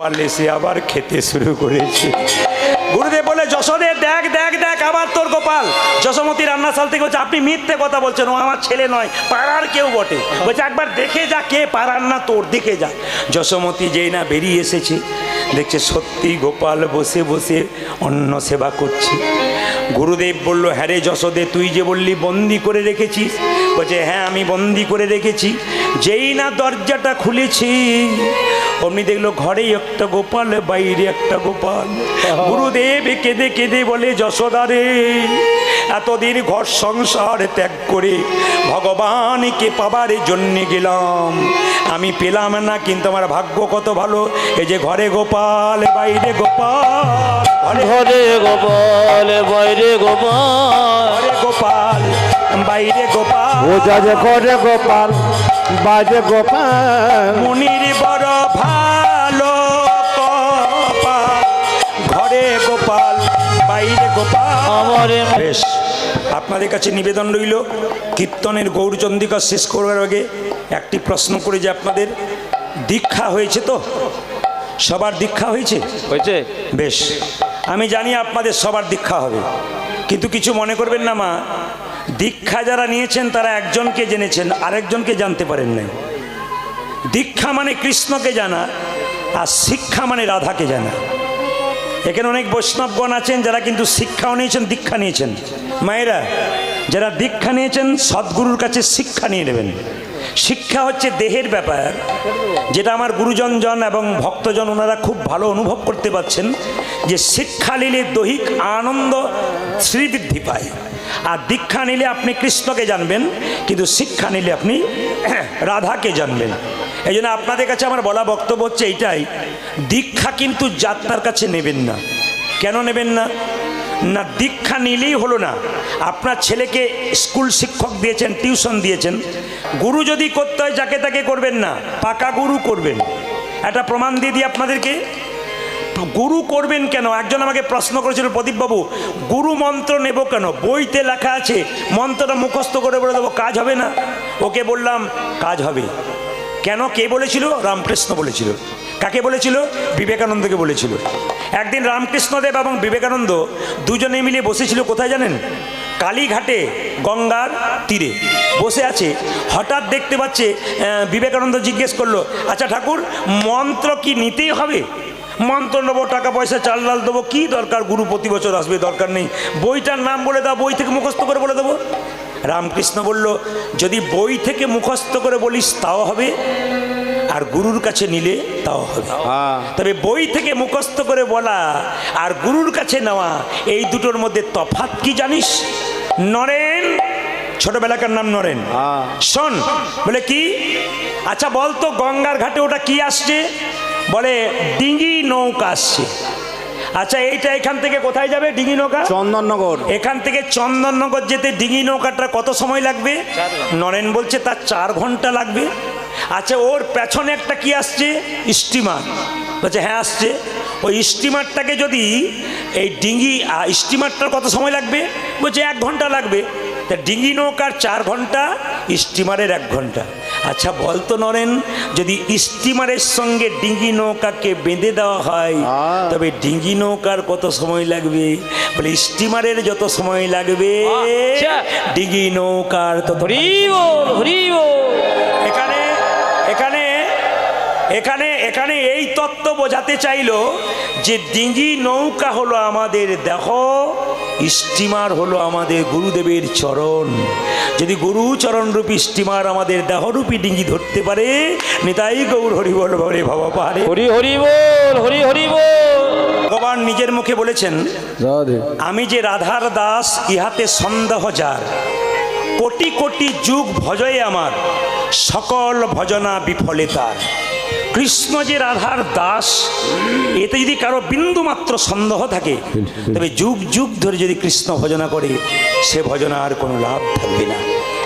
পারলে সে আবার খেতে শুরু করেছে। গুরুদেব বলে, যশোদে দেখ দেখ দেখ আবার তোর গোপাল। যশোমতী রান্নাশাল থেকে বলছে, আপনি মিথ্যে কথা বলছেন, ও আমার ছেলে নয়, পাড়ার কেউ বটে। বলছে, একবার দেখে যা, কে পাড়ার না তোর, দেখে যা। যশোমতী যেই না বেরিয়ে এসেছে, দেখছে সত্যি গোপাল বসে বসে অন্ন সেবা করছে। গুরুদেব বলল, হ্যাঁ রে যশোদে, তুই যে বললি বন্দি করে রেখেছিস। বলছে, হ্যাঁ আমি বন্দি করে রেখেছি। যেই না দরজাটা খুলেছি, অমনি দেখলো ঘরেই একটা গোপাল, বাইরে একটা গোপাল। গুরুদেব কেঁদে কেঁদে বলে, যশোদা রে, এতদিন ঘর সংসার ত্যাগ করে ভগবানকে পাবার জন্যে গেলাম, আমি পেলাম না, কিন্তু আমার ভাগ্য কত ভালো, এই যে ঘরে গোপাল বাইরে গোপাল, ঘরে গোপাল বাইরে গোপাল, ঘরে গোপাল বাইরে গোপাল, ও যাজে ঘরে গোপাল বাজে গোপাল, মুনির বড় ভালো কপাল, ঘরে গোপাল বাইরে গোপাল। আমার বেশ, আপনাদের কাছে নিবেদন রইল, কীর্তনের গৌরচন্দিকা শেষ করবার আগে একটি প্রশ্ন করে, যে আপনাদের দীক্ষা হয়েছে তো? সবার দীক্ষা হয়েছে? হয়েছে। বেশ, আমি জানি আপনাদের সবার দীক্ষা হবে, কিন্তু কিছু মনে করবেন না মা। দীক্ষা যারা নিয়েছেন তারা একজনকে জেনেছেন, আরেকজনকে জানতে পারেন নাই। দীক্ষা মানে কৃষ্ণকে জানা, আর শিক্ষা মানে রাধাকে জানা। এখানে অনেক বৈষ্ণবগণ আছেন যারা কিন্তু শিক্ষাও নিয়েছেন, দীক্ষা নিয়েছেন। মায়েরা, যারা দীক্ষা নিয়েছেন সদ্গুরুর কাছে শিক্ষা নিয়ে নেবেন। শিক্ষা হচ্ছে দেহের ব্যাপার, যেটা আমার গুরুজনজন এবং ভক্তজন ওনারা খুব ভালো অনুভব করতে পারছেন, যে শিক্ষা নিলে দৈহিক আনন্দ শ্রীবৃদ্ধি পায়। আর দীক্ষা নিলে আপনি কৃষ্ণকে জানবেন, কিন্তু শিক্ষা নিলে আপনি রাধাকে জানবেন। এই জন্য আপনাদের কাছে আমার বলা বক্তব্য হচ্ছে এইটাই, দীক্ষা কিন্তু যাত্রার কাছে নেবেন না। কেন নেবেন না? না, দীক্ষা নিলেই হলো না। আপনার ছেলেকে স্কুল শিক্ষক দিয়েছেন, টিউশন দিয়েছেন, গুরু যদি করতে হয় যাকে তাকে করবেন না, পাকা গুরু করবেন। একটা প্রমাণ দিয়ে দিই আপনাদেরকে। গুরু করবেন কেন? একজন আমাকে প্রশ্ন করেছিল, প্রদীপবাবু গুরু মন্ত্র নেব কেন? বইতে লেখা আছে মন্ত্রটা মুখস্থ করে বলে দেবো, কাজ হবে না? ওকে বললাম কাজ হবে। কেন? কে বলেছিল? রামকৃষ্ণ বলেছিল। কাকে বলেছিল? বিবেকানন্দকে বলেছিল। একদিন রামকৃষ্ণদেব এবং বিবেকানন্দ দুজনে মিলে বসেছিল কোথায় জানেন? কালীঘাটে, গঙ্গার তীরে বসে আছে। হঠাৎ দেখতে পাচ্ছে, বিবেকানন্দ জিজ্ঞেস করলো, আচ্ছা ঠাকুর, মন্ত্র কি নিতেই হবে? মন্ত্র নেবো, টাকা পয়সা চাল ডাল দেবো, কী দরকার? গুরু প্রতি বছর আসবে, দরকার নেই। বইটার নাম বলে দাও, বই থেকে মুখস্থ করে বলে দেবো। রামকৃষ্ণ বলল, যদি বই থেকে মুখস্থ করে বলিস তাও হবে, আর গুরুর কাছে নিলে তাও হবে। তবে বই থেকে মুখস্থ করে বলা আর গুরুর কাছে নেওয়া, এই দুটোর মধ্যে তফাৎ কি জানিস? নরেন, ছোটবেলাকার নাম নরেন, শোন। বলে কি? আচ্ছা বলতো গঙ্গার ঘাটে ওটা কি আসছে? বলে ডিঙি নৌকা আসছে। আচ্ছা এইটা এখান থেকে কোথায় যাবে ডিঙি নৌকা? চন্দননগর। এখান থেকে চন্দননগর যেতে ডিঙি নৌকাটা কত সময় লাগবে? নরেন বলছে তার 4 ঘন্টা লাগবে। আচ্ছা ওর পেছনে একটা কি আসছে? স্টিমার। বলছে হ্যাঁ আসছে। ওই স্টিমারটাকে যদি এই ডিঙি, স্টিমারটার কত সময় লাগবে? বলছে 1 ঘন্টা লাগবে। তা ডিঙি নৌকার 4 ঘন্টা, স্টিমারের 1 ঘন্টা। আচ্ছা বলতো নরেন, যদি স্টিমারের সঙ্গে ডিঙি নৌকাকে বেঁধে দেওয়া হয়, তবে ডিঙি নৌকার কত সময় লাগবে? বলে স্টিমারের যত সময় লাগবে, ডিঙি নৌকার তত। এখানে এখানে এখানে এখানে এই তত্ত্ব বোঝাতে চাইলো যে ডিঙি নৌকা হলো আমাদের দেহ, স্টিমার হলো আমাদের গুরুদেবের চরণ। যদি গুরু চরণরূপী স্টিমার আমাদের দেহরূপী ডিঙি ধরতে পারে, নিতাই গৌর হরি বল বলে ভবা পারে। হরি হরি বল, হরি হরি বল। ভগবান নিজের মুখে বলেছেন, আমি যে রাধার দাস, ইহাতে সন্দেহ যার, কোটি কোটি যুগ ভজয়ে আমার, সকল ভজনা বিফলে তার। কৃষ্ণ যে রাধার দাস, এতে যদি কারো বিন্দু মাত্র সন্দেহ থাকে, তবে যুগ যুগ ধরে যদি কৃষ্ণ ভজনা করে, সে ভজনা আর কোনো লাভ থাকবে না।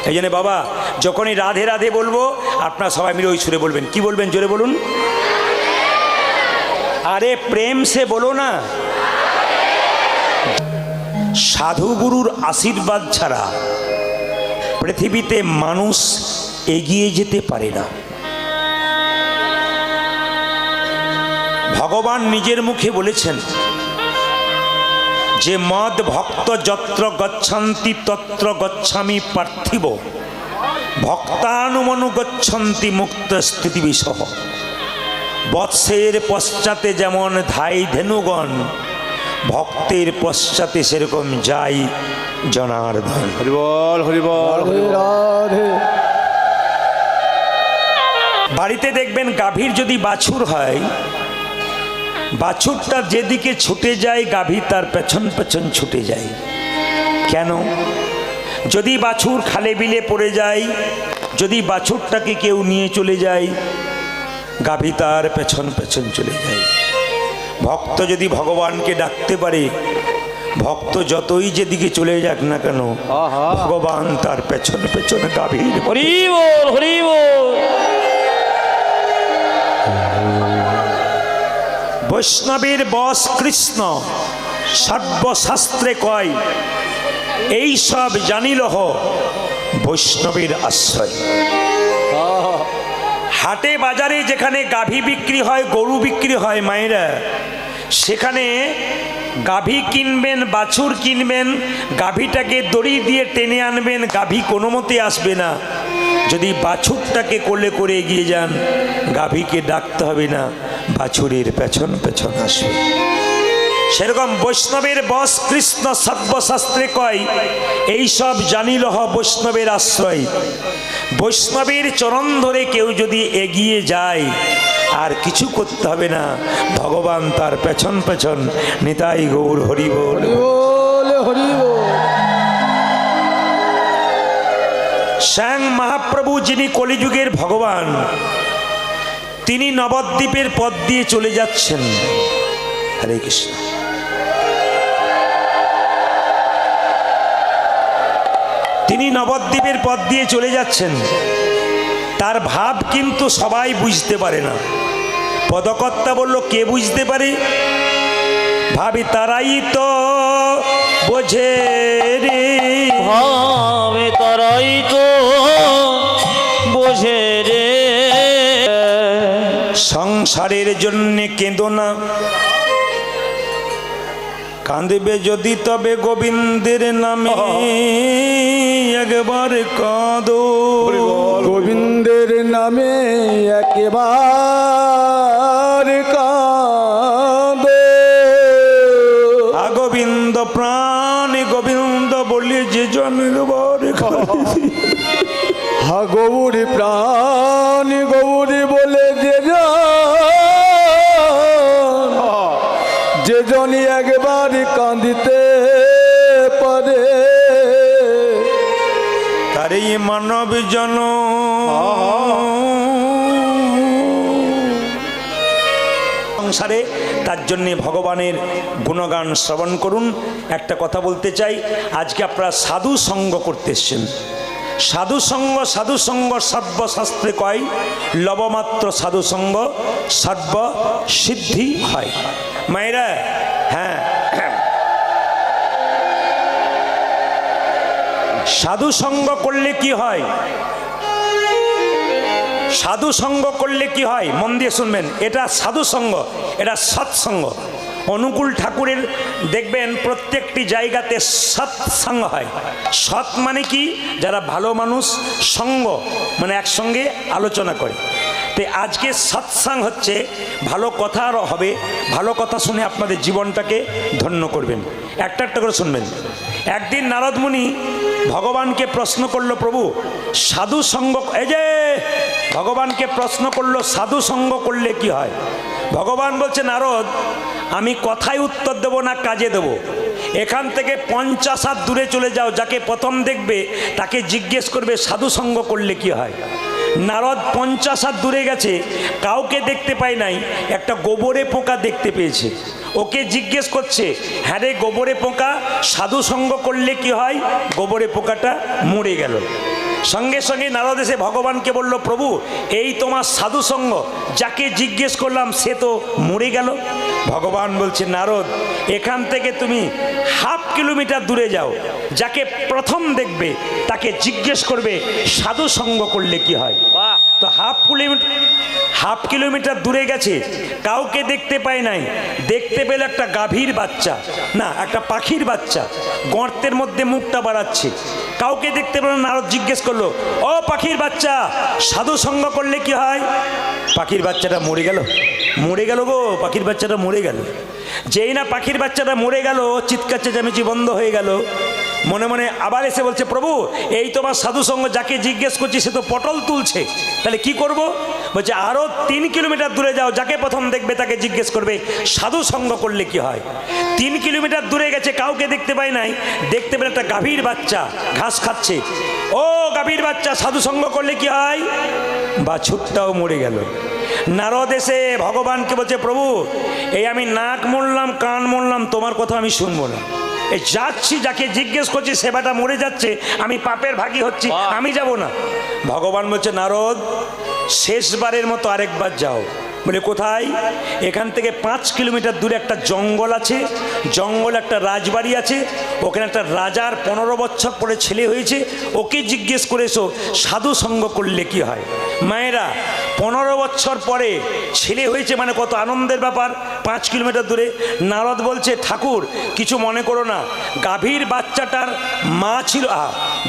এই জন্য বাবা, যখনই রাধে রাধে বলবো, আপনারা সবাই মিলে ওই সুরে বলবেন। কি বলবেন? জোরে বলুন। আরে প্রেম সে বলো না। সাধুগুরুর আশীর্বাদ ছাড়া পৃথিবীতে মানুষ এগিয়ে যেতে পারে না। ভগবান নিজের মুখে বলেছেন যে মদ ভক্ত যত্র গচ্ছন্তি তত্র গচ্ছামি পার্থিব ভক্তানুমনু গচ্ছন্তি মুক্ত স্থিতি বিষহ। বৎসের পশ্চাতে যেমন ধাই ধেনুগণ, ভক্তের পশ্চাতে সেরকম যাই জনার্দন। হরিবল হরিবল রাধে বাড়িতে দেখবেন গাভীর যদি বাছুর হয়, বাছুরটা যেদিকে ছুটে যায় গাভী তার পেছন পেছন ছুটে যায়। কেন? যদি বাছুর খালে বিলে পড়ে যায়, যদি বাছুরটাকে কেউ নিয়ে চলে যায়, গাভী তার পেছন পেছন চলে যায়। ভক্ত যদি ভগবানকে ডাকতে পারে, ভক্ত যতই যেদিকে চলে যাক না কেন, ভগবান তার পেছন পেছন গাভীর। হরিবল হরিবল। বৈষ্ণবের বশ কৃষ্ণ, সর্বশাস্ত্রে কয় এই সব জানিলহ বৈষ্ণবের আশ্রয়। হাটে বাজারে যেখানে গাভী বিক্রি হয়, গরু বিক্রি হয় মায়েরা, সেখানে গাভী কিনবেন, বাছুর কিনবেন, গাভীটাকে দড়ি দিয়ে টেনে আনবেন, গাভী কোনো মতে আসবে না। যদি বাছুরটাকে কোলে করে এগিয়ে যান, গাভীকে ডাকতে হবে না, বাছুরের পেছন পেছন আসবে। সেরকম বৈষ্ণবের বশ কৃষ্ণ, সর্বশাস্ত্রে কয় এই সব জানিলহ বৈষ্ণবের আশ্রয়। বৈষ্ণবের চরণ ধরে কেউ যদি এগিয়ে যায়, আর কিছু করতে হবে না, ভগবান তার পেছন পেছন। নিতাই গৌর হরি বল। হরি বল। স্বয়ং মহাপ্রভু যিনি কলিযুগের ভগবান, তিনি নবদ্বীপের পথ দিয়ে চলে যাচ্ছেন। হরে কৃষ্ণ। তিনি নবদ্বীপের পথ দিয়ে চলে যাচ্ছেন। তার ভাব কিন্তু সবাই বুঝতে পারে না। পদকর্তা বলল কে বুঝতে পারে? ভাবি তারাই তো বোঝে রে, ভাবে তারাই তো বোঝে রে। সংসারের জন্য কেঁদো না, কাঁদবে যদি তবে গোবিন্দের নামে একবার কাঁদো। গোবিন্দের নামে একেবার কাঁদো। গোবিন্দ প্রাণ গোবিন্দ বলে যে জন একবার কাঁদে। হা গৌরী প্রাণ গৌরী বলে যে জনি একবার কাঁদিতে পারে, তারই মানব জন। সংসারে তার জন্যে ভগবানের গুণগান শ্রবণ করুন। একটা কথা বলতে চাই, আজকে আপনারা সাধু সঙ্গ করতে এসছেন। সাধু সঙ্গ সর্বশাস্ত্রে কয় লবমাত্র সাধু সঙ্গ সর্ব সিদ্ধি হয়। মায়েরা, হ্যাঁ, সাধু সঙ্গ করলে কি হয়? সাধু সঙ্গ করলে কি হয়? মন দিয়ে শুনবেন। এটা সাধু সঙ্গ, এটা সৎসঙ্গ। অনুকূল ঠাকুরের দেখবেন প্রত্যেকটি জায়গাতে সৎসঙ্গ হয়। সৎ মানে কি? যারা ভালো মানুষ, সঙ্গ মানে একসঙ্গে আলোচনা করে। তো আজকে সৎসঙ্গ হচ্ছে ভালো কথা হবে, ভালো কথা শুনে আপনাদের জীবনটাকে ধন্য করবেন। একটা একটা করে শুনবেন। একদিন নারদ মুনি ভগবানকে প্রশ্ন করলো, প্রভু সাধু সঙ্গ, এই যে ভগবানকে প্রশ্ন করলো সাধু সঙ্গ করলে কি হয়? ভগবান বলছে, নারদ আমি কথায় উত্তর দেব না, কাজে দেব। এখান থেকে 50 হাত দূরে চলে যাও, যাকে প্রথম দেখবে তাকে জিজ্ঞেস করবে সাধু সঙ্গ করলে কি হয়। নারদ 50 হাত দূরে গেছে, কাউকে দেখতে পায় নাই, একটা গোবরে পোকা দেখতে পেয়েছে। ওকে জিজ্ঞেস করছে, হ্যাঁ রে গোবরে পোকা, সাধু সঙ্গ করলে কি হয়? গোবরে পোকাটা মরে গেল। সঙ্গে সঙ্গে নারদ এসে ভগবানকে বলল, প্রভু এই তোমার সাধু সঙ্গ, যাকে জিজ্ঞেস করলাম সে তো মরে গেল। ভগবান বলছে, নারদ এখান থেকে তুমি 1/2 কিলোমিটার দূরে যাও, যাকে প্রথম দেখবে তাকে জিজ্ঞেস করবে সাধু সঙ্গ করলে কি হয়। তো 1/2 হাফ কিলোমিটার দূরে গেছে, কাউকে দেখতে পায় নাই। দেখতে পেল একটা গাভীর বাচ্চা, না একটা পাখির বাচ্চা গর্তের মধ্যে মুখটা বাড়াচ্ছে। কাউকে দেখতে পেল না। নারদ জিজ্ঞেস করলো, ও পাখির বাচ্চা, সাধু সঙ্গ করলে কি হয়? পাখির বাচ্চাটা মরে গেল, মরে গেল গো, পাখির বাচ্চাটা মরে গেল। যেই না পাখির বাচ্চাটা মরে গেল, চিৎকার চেঁচামেচি বন্ধ হয়ে গেল। মনে মনে আবার এসে বলছে, প্রভু এই তোমার সাধু সঙ্গ, যাকে জিজ্ঞেস করছি সে তো পটল তুলছে, তাহলে কি করব? বলছে আরও 3 কিলোমিটার দূরে যাও, যাকে প্রথম দেখবে তাকে জিজ্ঞেস করবে সাধু সঙ্গ করলে কি হয়। 3 কিলোমিটার দূরে গেছে, কাউকে দেখতে পায় নাই। দেখতে পেলে একটা গাভীর বাচ্চা ঘাস খাচ্ছে। ও গাভীর বাচ্চা, সাধু সঙ্গ করলে কি হয়? বাছুরটাও মরে গেল। নারদ এসে ভগবানকে বলছে, প্রভু এই আমি নাক মরলাম, কান মরলাম, তোমার কথা আমি শুনবো না। এই যাচ্ছি, যাকে জিজ্ঞেস করছি সেবাটা মরে যাচ্ছে, আমি পাপের ভাগী হচ্ছি, আমি যাব না। ভগবান বলছে, নারদ শেষবারের মতো আরেকবার যাও। বলে কোথায়? এখান থেকে 5 কিলোমিটার দূরে একটা জঙ্গল আছে, জঙ্গল একটা রাজবাড়ি আছে, ওখানে একটা রাজার 15 বছর পরে ছেলে হয়েছে, ওকে জিজ্ঞেস করেছো সাধু সঙ্গ করলে কি হয়। মায়েরা 15 বছর পরে ছেলে হয়েছে মানে কত আনন্দের ব্যাপার। 5 কিলোমিটার দূরে। নারদ বলছে, ঠাকুর কিছু মনে করো না, গাভীর বাচ্চাটার মা ছিল,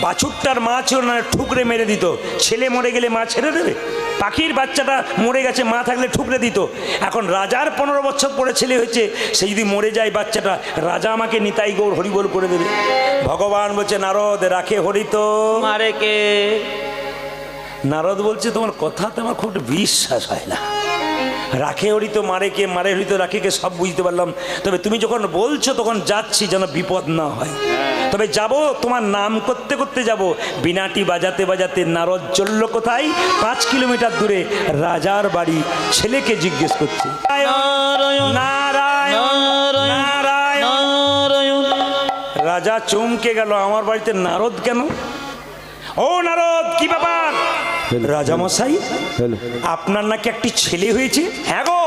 বাছুরটার মা ছিল না, ঠুকরে মেরে দিত। ছেলে মরে গেলে মা ছেড়ে দেবে? পাখির বাচ্চাটা মরে গেছে, মা থাকলে ঠুকরে দিত। এখন রাজার 15 বছর পরে ছেলে হয়েছে, সে যদি মরে যায় বাচ্চাটা, রাজা আমাকে নিতাই গৌর হরিবোল করে দেবে। ভগবান বলছে, নারদ রাখে হরিত মারে কে? নারদ বলছে, তোমার কথাতে আমার খুব বিশ্বাস হয় না। রাখে হরিত মারে কে, মারে হরিত রাখে কে, সব বুঝতে পারলাম। তবে তুমি যখন বলছো তখন যাচ্ছি, যেন বিপদ না হয়। তবে যাব, তোমার নাম করতে করতে যাব। বিনাটি বাজাতে বাজাতে নারদ চলল কোথায়? 5 কিলোমিটার দূরে রাজার বাড়ি। ছেলেকে জিজ্ঞেস করছে, নারায়ণ নারায়ণ নারায়ণ। নারায়ণ। রাজা চমকে গেল, আমার বাড়িতে নারদ কেন? ও নারদ, কি ব্যাপার? রাজামশাই আপনার নাকি একটি ছেলে হয়েছে? হ্যাঁ গো,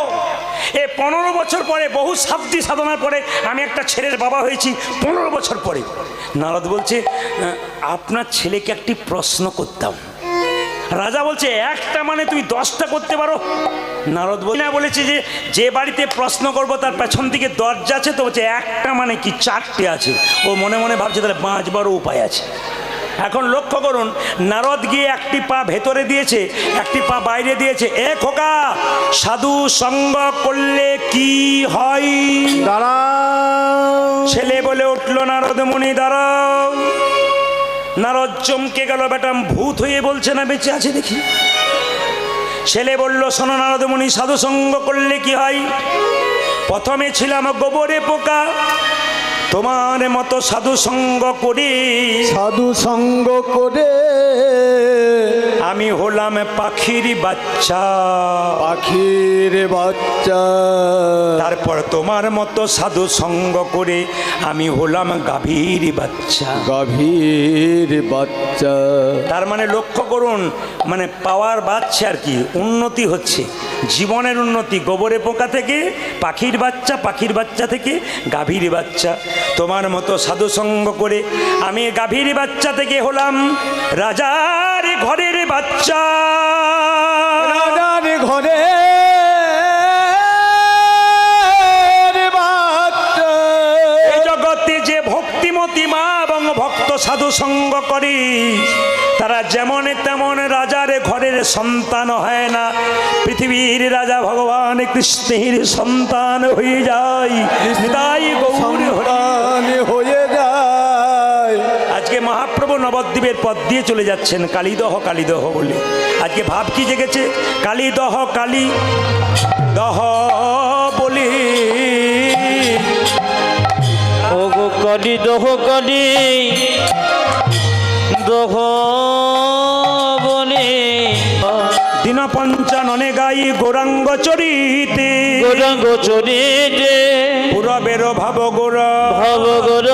এ 15 বছর পরে, বহু সাধ্য সাধনার পরে আমি একটা ছেলের বাবা হয়েছি, 15 বছর পরে। নারদ বলছে, আপনার ছেলেকে একটি প্রশ্ন করতাম। রাজা বলছে, একটা মানে তুমি 10টা করতে পারো? নারদ বলেছে যে বাড়িতে প্রশ্ন করব তার পেছন দিকে দরজা আছে, তো বলছে একটা মানে কি 4টে আছে। ও মনে মনে ভাবছে তাহলে বাঁচবারও উপায় আছে। এখন লক্ষ্য করুন, নারদ গিয়ে একটি পা ভেতরে দিয়েছে, একটি পা বাইরে দিয়েছে। এ খোকা, সাধু সঙ্গ করলে কি হয়? দাঁড়াও। ছেলে বলে উঠল, নারদ মুনি দাঁড়াও। নারদ চমকে গেল, বেটা ভূত হয়ে বলছে না বেঁচে আছে দেখি। ছেলে বলল, শোনো নারদ মুনি, সাধু সঙ্গ করলে কি হয়? প্রথমে ছিলাম গোবরে পোকা, তোমার মতো সাধু সঙ্গ করি সাধু সঙ্গ করে আমি হলাম পাখির বাচ্চা। পাখির বাচ্চা। তারপর তোমার মতো সাধু সঙ্গ করে আমি হলাম গাভীর বাচ্চা। গাভীর বাচ্চা। তার মানে লক্ষ্য করুন, মানে পাওয়ার বাচ্চা আর কি, উন্নতি হচ্ছে, জীবনের উন্নতি। গোবরে পোকা থেকে পাখির বাচ্চা, পাখির বাচ্চা থেকে গাভীর বাচ্চা। তোমার মতো সাধু সঙ্গ করে আমি গাভীর বাচ্চা থেকে হলাম রাজার ঘরের বাচ্চা। রাজার ঘরে বাচ্চা। এই জগতে যে ভক্তিমতী মা এবং ভক্ত সাধু সঙ্গ করি, তারা যেমন তেমন রাজার ঘরের সন্তান হয় না, পৃথিবীর রাজা ভগবান কৃষ্ণের সন্তান হয়ে যায়। তাই গৌর সন্তান হয়ে যায়। আজকে মহাপ্রভু নবদ্বীপের পথ দিয়ে চলে যাচ্ছেন, কালীদহ কালীদহ বলে। আজকে ভাব কি জেগেছে? কালীদহ কালী দহ বলি। ও গো কালি দহ কালি দহ বলে দিন পঞ্চাননে গাই গৌরাঙ্গ চরিতে, গৌরাঙ্গ চরিতে পুরবের ভাব গোরা ভব গৌর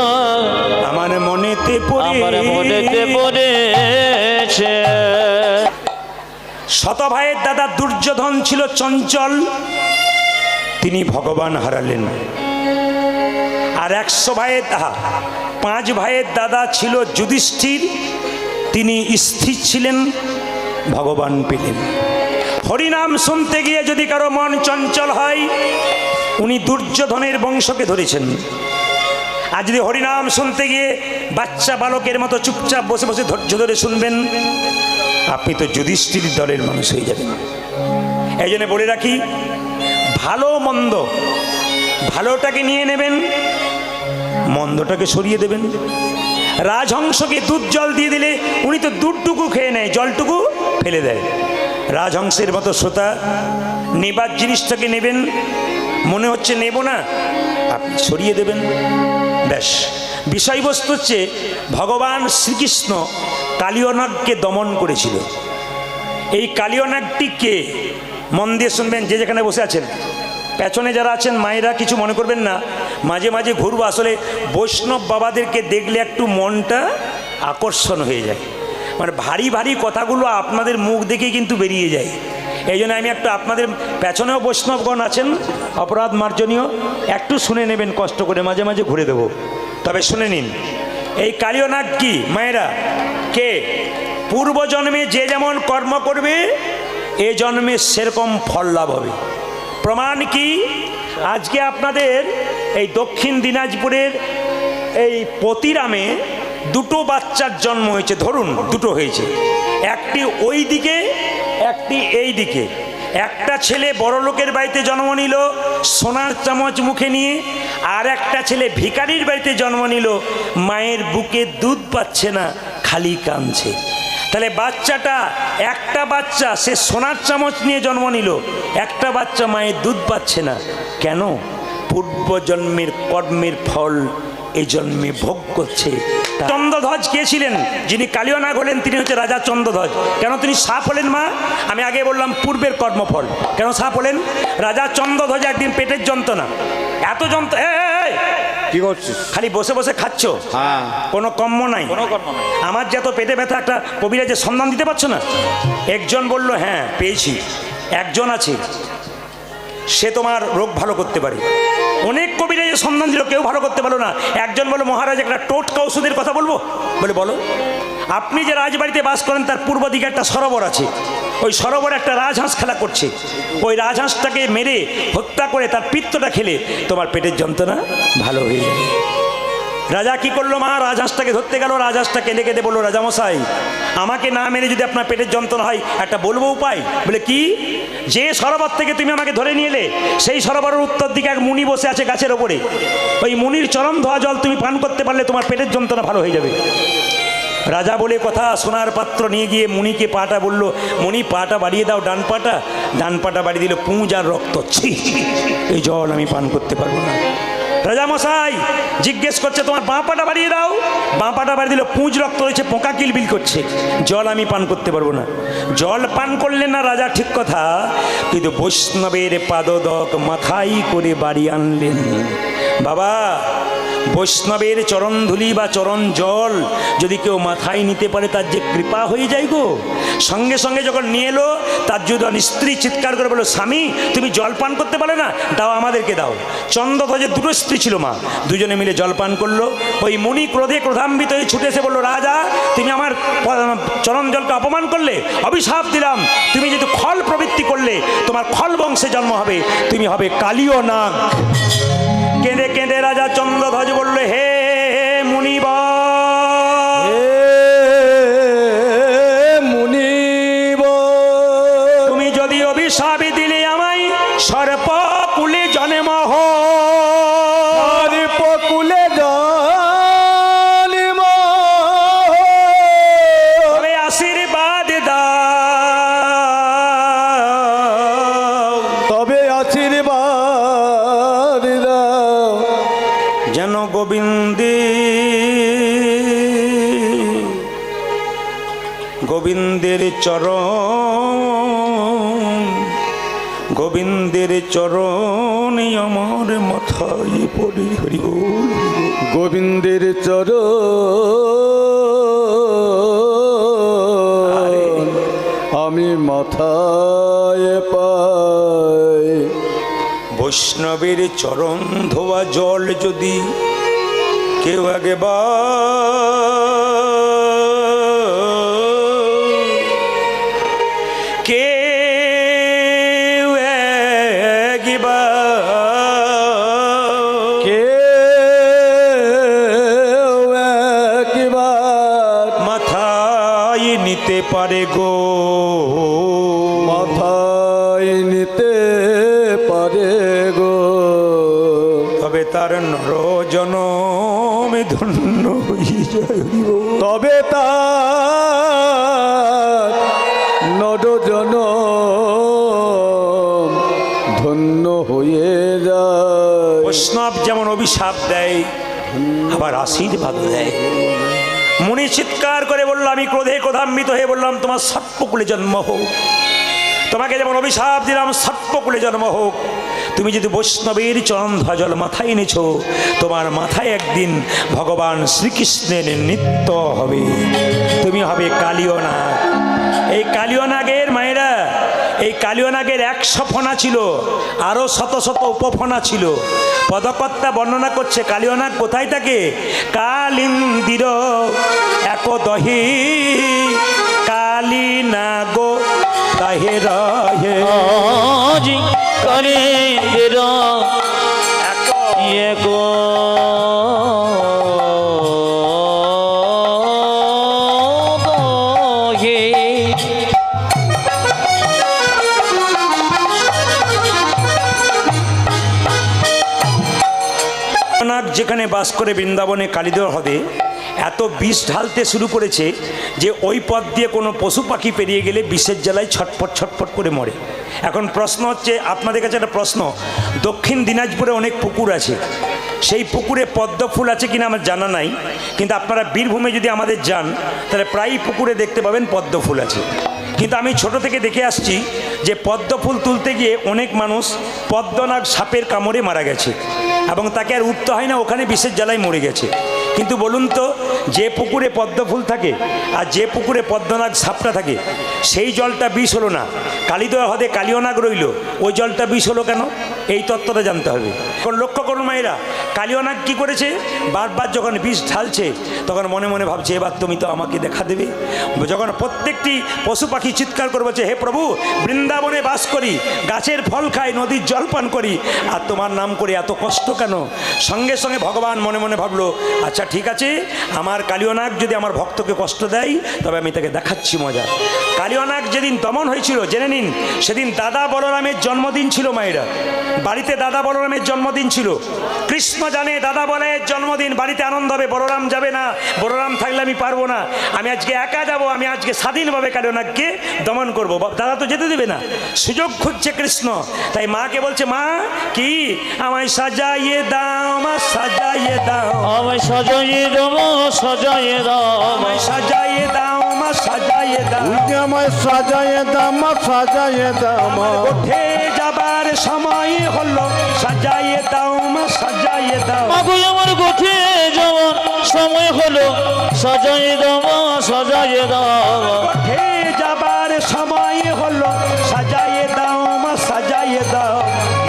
আমার মনেতে আমার মনেতে পড়ে। পড়েছে। শত ভাইয়ের দাদা দুর্যোধন ছিল চঞ্চল, তিনি ভগবান হারালেন। আর 100 ভাইয়ের 5 ভাইয়ের দাদা ছিল যুধিষ্ঠির, তিনি স্থির ছিলেন, ভগবান পেলেন। হরিনাম শুনতে গিয়ে যদি কারো মন চঞ্চল হয়, উনি দুর্যোধনের বংশকে ধরেছেন। আর যদি হরিনাম শুনতে গিয়ে বাচ্চা বালকের মতো চুপচাপ বসে বসে ধৈর্য ধরে শুনবেন, আপনি তো যুধিষ্ঠির দলের মানুষ হয়ে যাবেন। এই জন্য বলে রাখি, ভালো মন্দ, ভালোটাকে নিয়ে নেবেন, মন্দটাকে সরিয়ে দেবেন। রাজহংসকে দুধ জল দিয়ে দিলে উনি তো দুধটুকু খেয়ে নেয়, জলটুকু ফেলে দেয়। রাজহংসের মতো শ্রোতা নেবার জিনিসটাকে নেবেন, মনে হচ্ছে নেব না, আপনি সরিয়ে দেবেন, ব্যাস। বিষয়বস্তু হচ্ছে ভগবান শ্রীকৃষ্ণ কালিয়নাগকে দমন করেছিল। এই কালিয়নাগটি কে? মন দিয়ে শুনবেন, যে যেখানে বসে আছেন, পেছনে যারা আছেন মায়েরা কিছু মনে করবেন না, মাঝে মাঝে ঘুরবো। আসলে বৈষ্ণব বাবাদেরকে দেখলে একটু মনটা আকর্ষণ হয়ে যায়, মানে ভারী ভারী কথাগুলো আপনাদের মুখ দেখেই কিন্তু বেরিয়ে যায়। এই জন্য আমি একটু আপনাদের পেছনেও বৈষ্ণবগণ আছেন, অপরাধ মার্জনীয়, একটু শুনে নেবেন কষ্ট করে, মাঝে মাঝে ঘুরে দেবো, তবে শুনে নিন। এই কালিয়নাগ কি মায়েরা? কে? পূর্বজন্মে যে যেমন কর্ম করবে এ জন্মে সেরকম ফল লাভ হবে। প্রমাণ কি? আজকে আপনাদের এই দক্ষিণ দিনাজপুরের এই পতিরামে দুটো বাচ্চার জন্ম হয়েছে, ধরুন দুটো হয়েছে, একটি ওই দিকে, একটি এই দিকে। একটা ছেলে বড় লোকের বাড়িতে জন্ম নিল সোনার চামচ মুখে নিয়ে, আর একটা ছেলে ভিখারির বাড়িতে জন্ম নিল, মায়ের বুকে দুধ পাচ্ছে না, খালি কাঁদছে। তাহলে বাচ্চাটা, একটা বাচ্চা সে সোনার চামচ নিয়ে জন্ম নিল, একটা বাচ্চা মায়ের দুধ পাচ্ছে না, কেন? পূর্বজন্মের কর্মের ফল এই জন্মে ভোগ করছে। চন্দ্রধ্বজ কে ছিলেন? যিনি কালিয়নাগ হলেন তিনি হচ্ছে রাজা চন্দ্রধ্বজ। কেন তিনি সাপ হলেন মা? আমি আগে বললাম পূর্বের কর্মফল। কেন সাপ হলেন? রাজা চন্দ্রধ্বজ একদিন পেটের যন্ত্রণা, এত যন্ত্রণা, কি করছিস? খালি বসে বসে খাচ্ছ, হ্যাঁ, কোনো কর্ম নাই। আমার যত পেটে ব্যথা, একটা কবিরাজের সন্ধান দিতে পারছো না? একজন বলল হ্যাঁ পেয়েছি, একজন আছে সে তোমার রোগ ভালো করতে পারে। অনেক কবিরাজের সন্ধান দিল, কেউ ভালো করতে পারলো না। একজন বলল মহারাজ একটা টোটকা ওষুধের কথা বলবো। বলে বলো। আপনি যে রাজবাড়িতে বাস করেন তার পূর্ব দিকে একটা সরোবর আছে, ওই সরোবরে একটা রাজহাঁস খেলা করছে, ওই রাজহাঁসটাকে মেরে হত্যা করে তার পিত্তটা খেলে তোমার পেটের যন্ত্রণা ভালো হয়ে যাবে। রাজা কি করলো মা? রাজহাঁসটাকে ধরতে গেল, রাজহাঁসটা কেঁদে কেঁদে বললো রাজামশাই আমাকে না মেরে যদি আপনার পেটের যন্ত্রণা হয় একটা বলবো উপায়। বলে কি? যে সরোবর থেকে তুমি আমাকে ধরে নিয়ে এলে সেই সরোবরের উত্তর দিকে এক মুনি বসে আছে গাছের ওপরে, ওই মুনির চরণ ধোয়া জল তুমি পান করতে পারলে তোমার পেটের যন্ত্রণা ভালো হয়ে যাবে। রাজা বলে কথা, সোনার পাত্র নিয়ে গিয়ে মুনিকে পাটা বলল, মুনি পাটা বাড়িয়ে দাও, ডান পাটা বাড়িয়ে দিল, পুঁজ আর রক্ত, ছি এই জল আমি পান করতে পারবো না। রাজামশাই জিজ্ঞেস করছে তোমার বাঁ পাটা বাড়িয়ে দাও, বাঁ পাটা বাড়িয়ে দিল, পুঁজ রক্ত রয়েছে, পোকা কিলবিল করছে, জল আমি পান করতে পারবো না। জল পান করলেন না রাজা, ঠিক কথা, কিন্তু বৈষ্ণবের পাদদক মাথায় করে বাড়ি আনলেন। বাবা, বৈষ্ণবের চরণধুলি বা চরণ জল যদি কেউ মাথায় নিতে পারে তার যে কৃপা হয়ে যায় গো। সঙ্গে সঙ্গে যখন নিয়ে এলো তার যদি স্ত্রী চিৎকার করে বললো স্বামী তুমি জল পান করতে পারো না, দাও আমাদেরকে দাও। চন্দ্রধ্বজের দুটো স্ত্রী ছিল মা, দুজনে মিলে জল পান করলো। ওই মুনি ক্রোধে ক্রোধান্বিত হয়ে ছুটে এসে বললো রাজা তুমি আমার চরণ জলকে অপমান করলে, অভিশাপ দিলাম, তুমি যেহেতু খল প্রবৃত্তি করলে তোমার খল বংশে জন্ম হবে, তুমি হবে কালিয়নাগ। কেঁদে কেঁদে রাজা চন্দ্রধ্বজ বলল হে মুনিবর, তুমি যদি অভিশাপ দিলে আমায় সর্পকুলে জন্ম সর্পকুলে জন্ম তবে আশীর্বাদ দাও, তবে আশীর্বাদ দাও যেন গোবিন্দের চরণ আমার মাথায় পড়ে। হরি বল। গোবিন্দের চরণ আমি মাথায় পাই। বৈষ্ণবের চরণ ধোয়া জল যদি কেউ পারে গো, মাথায় নিতে পারে গো, তবে তার নর জনমে ধন্য হয়ে যায়। তবে তার নরজন ধন্য হয়ে যায়। বৈষ্ণব যেমন অভিশাপ দেয় আবার আশীর্বাদ দেয়। মুনি চিৎকার করে বলল, আমি ক্রোধে ক্রোধান্বিত হয়ে বললাম, তোমার সর্পকুলে জন্ম হোক। তোমাকে যেমন অভিশাপ দিলাম সর্পকুলে জন্ম হোক। তুমি যদি বৈষ্ণবের চরণ ধ্বজল মাথায় এনেছ, তোমার মাথায় একদিন ভগবান শ্রীকৃষ্ণের নৃত্য হবে। তুমি হবে কালীয় নাগ। এই কালীয় নাগের মায়েরা, এই কালীয় নাগের 100 ফণা ছিল, আরো শত শত উপফণা ছিল। পদকর্তা বর্ণনা করছে কালীয় নাগ কোথায় থাকে। কালিন্দির এক দহি কালী নাগ তাহে রহে, আজি কালিন্দির এক দহে। নাগ যেখানে বাস করে বৃন্দাবনে কালীদর হ্রদে এত বিষ ঢালতে শুরু করেছে যে ওই পথ দিয়ে কোনো পশু পাখি পেরিয়ে গেলে বিষের জ্বালায় ছটফট ছটফট করে মরে। এখন প্রশ্ন হচ্ছে, আপনাদের কাছে একটা প্রশ্ন, দক্ষিণ দিনাজপুরে অনেক পুকুর আছে, সেই পুকুরে পদ্ম ফুল আছে কিনা আমার জানা নাই, কিন্তু আপনারা বীরভূমে যদি আমাদের যান তাহলে প্রায়ই পুকুরে দেখতে পাবেন পদ্ম ফুল আছে। কিন্তু আমি ছোট থেকে দেখে আসছি যে পদ্ম ফুল তুলতে গিয়ে অনেক মানুষ পদ্মনাগ সাপের কামড়ে মারা গেছে এবং তাকে আর উঠতে হয় না, ওখানে বিষের জ্বালায় মরে গেছে। কিন্তু বলুন তো, যে পুকুরে পদ্ম ফুল থাকে আর যে পুকুরে পদ্মনাগ সাপটা থাকে, সেই জলটা বিষ হলো না। কালীদয়া হ্রদে কালীয়নাগ রইল, ওই জলটা বিষ হলো কেন? এই তত্ত্বটা জানতে হবে। কারণ লক্ষ্য করুন মায়েরা, কালীয়নাগ কি করেছে, বারবার যখন বিষ ঢালছে তখন মনে মনে ভাবছে, এবার তুমি তো আমাকে দেখা দেবে। যখন প্রত্যেকটি পশু পাখি চিৎকার করে বলছে, হে প্রভু, বৃন্দাবনে বাস করি, গাছের ফল খাই, নদীর জল পান করি, আর তোমার নাম করে এত কষ্ট কেন? সঙ্গে সঙ্গে ভগবান মনে মনে ভাবলো, আচ্ছা ঠিক আছে, আমার কালীয়নাগ যদি আমার ভক্তকে কষ্ট দেয় তবে আমি তাকে দেখাচ্ছি মজা। কালীয়নাগ যেদিন দমন হয়েছিল জেনে নিন, সেদিন দাদা বলরামের জন্মদিন ছিল মায়েরা। বাড়িতে দাদা বলরামের জন্মদিন ছিল। কৃষ্ণ জানে দাদা বলের জন্মদিন, বাড়িতে আনন্দ হবে, বলরাম যাবে না, বলরাম থাকলে আমি পারবো না, আমি আজকে একা যাব, আমি আজকে স্বাধীনভাবে কালীয়নাগকে দমন করব। দাদা তো যেতে দেবে না, সুযোগ খুঁজছে কৃষ্ণ। তাই মাকে বলছে, মা কি আমায় সাজাইয়ে দাও, মা সাজাইয়ে দাও, আমায় সাজাইয়ে দেব, সাজাইয়ে দাও, আমায় সাজাইয়ে দাও, মা সাজাইয়ে দাও, আমায় সাজাইয়ে দাম, সাজাইয়ে দাম, উঠে যাবার সময় হলো, সাজাইয়ে দাও, মা সাজাইয়ে দাও, মাগো আমার গোঠে যাওয়ার সময় হলো, সাজাইয়ে দাও, সাজাইয়ে দাও, উঠে যাবার সময় হলো, সাজাইয়ে দাও, মা সাজাইয়ে দাও,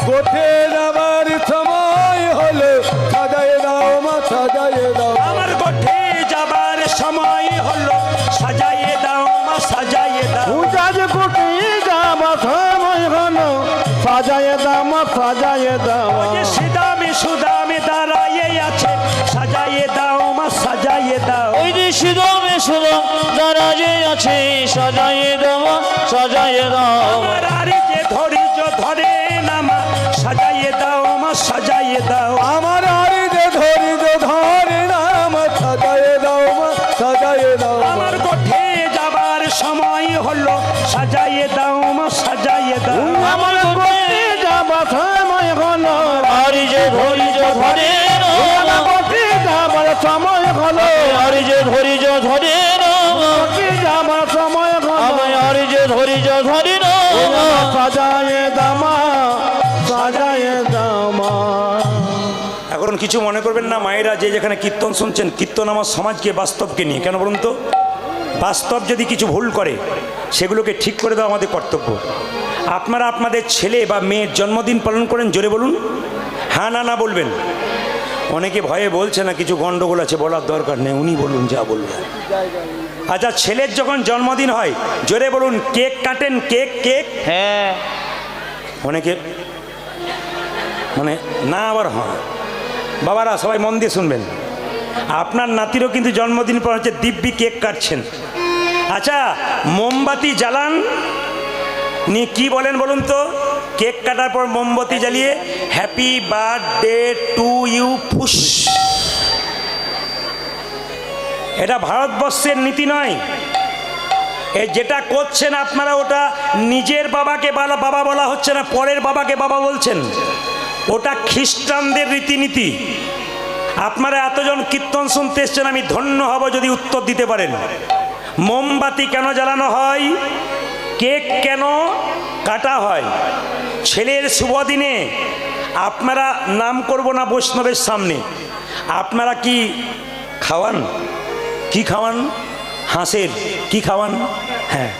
গোঠে যাবার সময় হলে সাজাইয়ে দাও, মা সাজাইয়ে দাও, আমার গোঠে যাবার সময় হলো, সাজাইয়ে দাও, মা সাজাইয়ে দাও, পূজাজ গোঠে যাবার সময় হলো, সাজাইয়ে দাও, মা সাজাইয়ে দাও, যে সিদামে সুদামে দাঁড়াইয়ে আছে, সাজাইয়ে দাও, মা সাজাইয়ে দাও, ওই যে সুদমে সুদম দারাজে আছে, সাজাইয়ে দাও, সাজাইয়ে দাও, আমার আরে যে ধৈর্য ধরে না মা, সাজাইয়ে দাও, মা সাজাইয়ে দাও, আমার আরে যে ধরিত ধরে নাম, সাজাইয়ে দাও, মা সাজাইয়ে দাও, আমার গোঠে যাবার সময় হলো, সাজাইয়ে দাও, মা সাজাইয়ে দাও, আমার গোঠে যাবার সময় হলো, আর যে ধৈর্য ধরে না, আমার গোঠে যাবার সময় হলো, আর যে ধৈর্য ধরে না, গোঠে যাবার সময় হলো, আমায় আর যে ধৈর্য ধরে না, সাজাইয়ে দামা, সাজাইয়ে দামা। এখন কিছু মনে করবেন না মায়েরা, যে যেখানে কীর্তন শুনছেন, কীর্তন আমার সমাজকে বাস্তবকে নিয়ে। কেন বলুন তো, বাস্তব যদি কিছু ভুল করে সেগুলোকে ঠিক করে দেওয়া আমাদের কর্তব্য। আপনারা আপনাদের ছেলে বা মেয়ের জন্মদিন পালন করেন, জোরে বলুন, হ্যাঁ না না বলবেন। অনেকে ভয়ে বলছে না, কিছু গন্ডগোল আছে, বলার দরকার নেই, উনি বলুন যা বলবেন। আচ্ছা, ছেলের যখন জন্মদিন হয় জোরে বলুন, কেক কাটেন, কেক কেক। হ্যাঁ, অনেকে মানে না আবার হয়। বাবারা সবাই মন দিয়ে শুনবেন, আপনার নাতিরও কিন্তু জন্মদিন পর হচ্ছে দিব্যি কেক কাটছেন, আচ্ছা, মোমবাতি জ্বালান নি কি বলেন বলুন তো? কেক কাটার পর মোমবাতি জ্বালিয়ে হ্যাপি বার্থডে টু ইউ ফুস। এটা ভারতবর্ষের নীতি নয়। এই যেটা করছেন আপনারা, ওটা নিজের বাবাকে বাবা বলা হচ্ছে না, পরের বাবাকে বাবা বলছেন। ওটা খ্রিস্টানদের রীতিনীতি। আপনারা এতজন কীর্তন শুনতে এসছেন, আমি ধন্য হব যদি উত্তর দিতে পারেন। মোমবাতি কেন জ্বালানো হয়? কেক কেন কাটা হয়? ছেলের শুভ দিনে আপনারা, নাম করব না বৈষ্ণবের সামনে, আপনারা কি খাওয়ান? কি খাওয়ান? হাঁসের কি খাওয়ান? হ্যাঁ,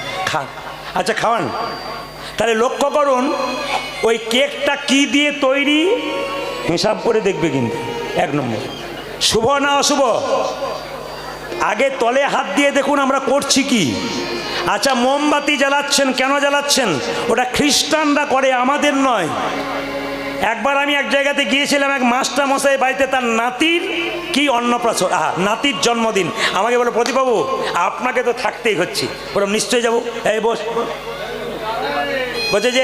আচ্ছা খাওয়ান। তাহলে লক্ষ্য করুন ওই কেকটা কি দিয়ে তৈরি, হিসাব করে দেখবে কিন্তু। 1 নম্বর, শুভ না অশুভ? আগে তলে হাত দিয়ে দেখুন আমরা করছি কি। আচ্ছা, মোমবাতি জ্বালাচ্ছেন কেন জ্বালাচ্ছেন? ওটা খ্রিস্টানরা করে, আমাদের নয়। একবার আমি এক জায়গাতে গিয়েছিলাম, এক মাস্টার মশাই বাড়িতে তার নাতির কি অন্নপ্রাশন, নাতির জন্মদিন। আমাকে বলো, প্রদীপবাবু আপনাকে তো থাকতেই হচ্ছে। বললাম নিশ্চয়ই যাবো। এই বস, বলছে যে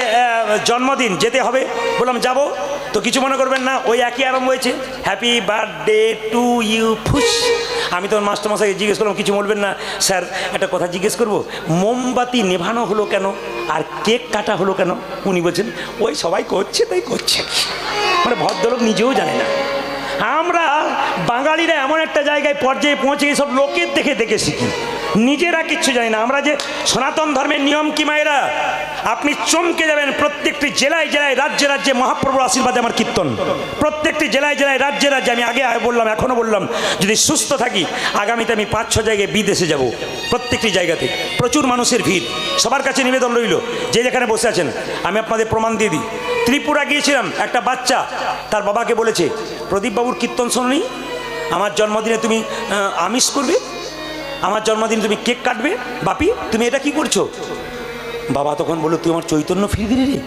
জন্মদিন যেতে হবে। বললাম যাবো। তো কিছু মনে করবেন না, ওই একই আরম্ভ হয়েছে, হ্যাপি বার্থডে টু ইউ ফুস। আমি তো মাস্টারমশাইকে জিজ্ঞেস করলাম, কিছু বলবেন না স্যার, একটা কথা জিজ্ঞেস করব, মোমবাতি নেভানো হলো কেন আর কেক কাটা হলো কেন? উনি বলছেন ওই সবাই করছে তাই করছে। মানে ভদ্রলোক নিজেও জানে না। আমরা বাঙালিরা এমন একটা জায়গায় পর্যায়ে পৌঁছে গিয়ে সব লোকের দেখে দেখে শিখি, নিজেরা কিচ্ছু জানি না। আমরা যে সনাতন ধর্মের নিয়ম কি মায়েরা, আপনি চমকে যাবেন। প্রত্যেকটি জেলায় জেলায়, রাজ্যে রাজ্যে মহাপ্রভুর আশীর্বাদে আমার কীর্তন। প্রত্যেকটি জেলায় জেলায়, রাজ্যে রাজ্যে, আমি আগে বললাম এখনও বললাম, যদি সুস্থ থাকি আগামীতে আমি 5-6 জায়গায় বিদেশে যাব। প্রত্যেকটি জায়গাতে প্রচুর মানুষের ভিড়। সবার কাছে নিবেদন রইল, যে যেখানে বসে আছেন আমি আপনাদের প্রমাণ দিয়ে দিই। ত্রিপুরা গিয়েছিলাম, একটা বাচ্চা তার বাবাকে বলেছে, প্রদীপবাবুর কীর্তন শোনি, আমার জন্মদিনে তুমি আমিষ করবে, আমার জন্মদিন তুমি কেক কাটবে, বাপি তুমি এটা কি করছো? বাবা তখন বললো, তুই আমার চৈতন্য ফিরে দিলি রে।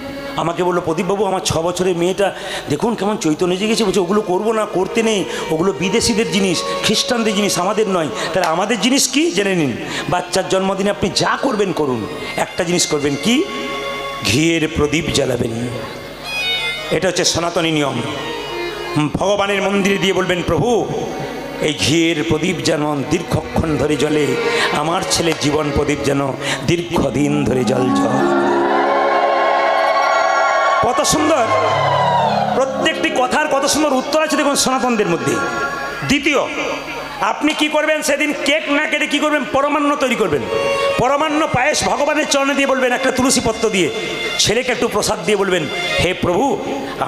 আমাকে বললো, প্রদীপবাবু আমার 6 বছরের মেয়েটা দেখুন কেমন চৈতন্য জেগেছে। বলছে ওগুলো করবো না, করতে নেই, ওগুলো বিদেশিদের জিনিস, খ্রিস্টানদের জিনিস, আমাদের নয়। তাহলে আমাদের জিনিস কি জেনে নিন। বাচ্চার জন্মদিনে আপনি যা করবেন করুন, একটা জিনিস করবেন কি, ঘিয়ের প্রদীপ জ্বালাবেন। এটা হচ্ছে সনাতনী নিয়ম। ভগবানের মন্দিরে দিয়ে বলবেন, প্রভু এই ঘিয়ের প্রদীপ যেন দীর্ঘক্ষণ ধরে জ্বলে, আমার ছেলের জীবন প্রদীপ যেন দীর্ঘদিন ধরে জল। কত সুন্দর প্রত্যেকটি কথার, কত সুন্দর উত্তর আছে দেখুন সনাতনদের মধ্যে। দ্বিতীয়, আপনি কি করবেন সেদিন? কেক না কেটে কি করবেন? পরমান্ন তৈরি করবেন। পরমান্ন পায়েস ভগবানের চরণে দিয়ে বলবেন, একটা তুলসী পত্র দিয়ে, ছেলেকে একটু প্রসাদ দিয়ে বলবেন, হে প্রভু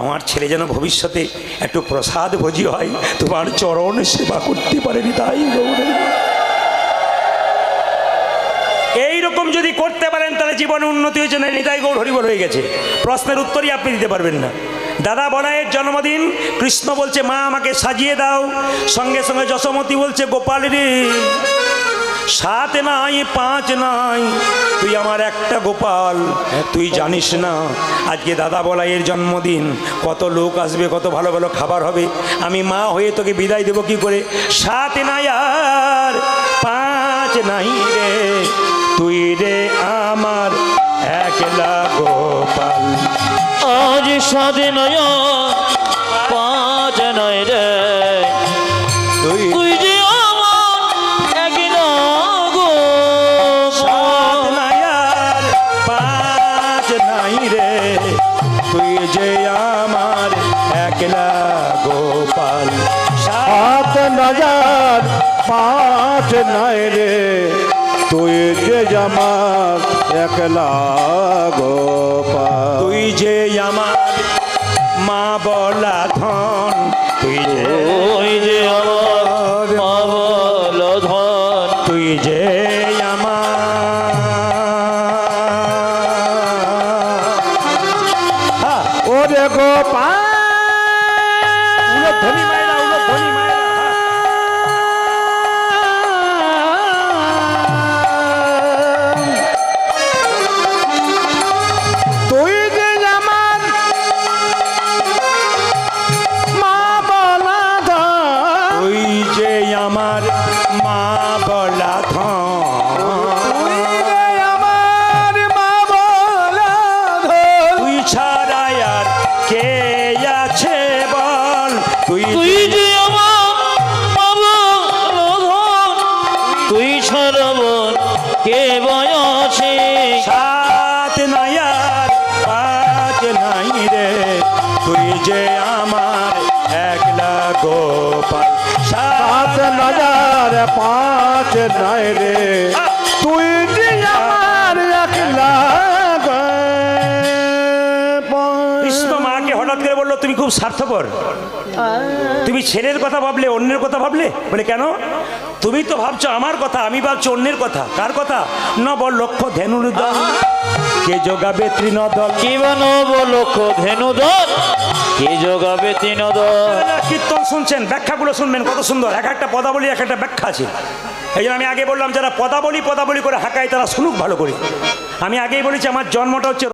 আমার ছেলে যেন ভবিষ্যতে একটু প্রসাদ ভোজি হয়, তোমার চরণ সেবা করতে পারেনি তাই গৌরে। এইরকম যদি করতে পারেন তাহলে জীবনে উন্নতি হয়েছে না, নিতাই গৌর হরিবল হয়ে গেছে। প্রশ্নের উত্তরই আপনি দিতে পারবেন না। দাদা বলাইয়ের জন্মদিন, কৃষ্ণ বলছে মা আমাকে সাজিয়ে দাও, সঙ্গে সঙ্গে যশোমতী বলছে গোপাল রে 7 নাই 5 নাই, তুই আমার একটা গোপাল, তুই জানিস না আজকে দাদা বলাইয়ের জন্মদিন, কত লোক আসবে, কত ভালো ভালো খাবার হবে, আমি মা হয়ে তোকে বিদায় দেবো কি করে? 7 নাই আর 5 নাই রে, তুই রে আমার একলা গোপাল। আজ 7 নয় 5 নয় রে, তুই যে আমার একলা গোপাল। 7 নাই আর 5 নাই রে, তুই যে আমার একলা গোপাল। 7 নাই আর 5 নাই রে, তুই যে আমার একলা গোপাল। তুই যে আমার মা বলা ধন, তুই যে আমার মা বলা ধন, তুই যে আমার ওরে গোপাল। ধনী মায়েরা, ধনী মায়েরা, তুই যে আমার মা বলা ধন, তুই যে আমার মা বলা ধন, তুই তুই তুই যে আমার বাবা, তুই ছড়বন কে বয়সে, সাত নাই আর পাঁচ নাই রে, তুই যে আমার একলা গোপাল। সাত হাজার পাঁচ নাই রে, তুই যে আমার একলা কৃষ্ণ মাকে হঠাৎ করে বললো তুমি খুব স্বার্থপর, তুমি ছেলের কথা ভাবলে অন্যের কথা ভাবলে। বলে কেন? তুমি তো ভাবছো আমার কথা, আমি ভাবছি অন্যের কথা। কার কথা? নব লক্ষ ধেনুর দল, কে যোগাবে তৃণদল। কি বানব লক্ষ ধেনুদল, কে যোগাবে তৃণদল। কীর্তন শুনছেন, ব্যাখ্যাগুলো শুনবেন, কত সুন্দর। এক একটা পদাবলী এক একটা ব্যাখ্যা আছে। এই জন্য আমি আগে বললাম যারা পদাবলী পদাবলী করে হাঁকায় তারা শুনুক ভালো করে। আমি আগেই বলেছি আমার জন্মটা হচ্ছে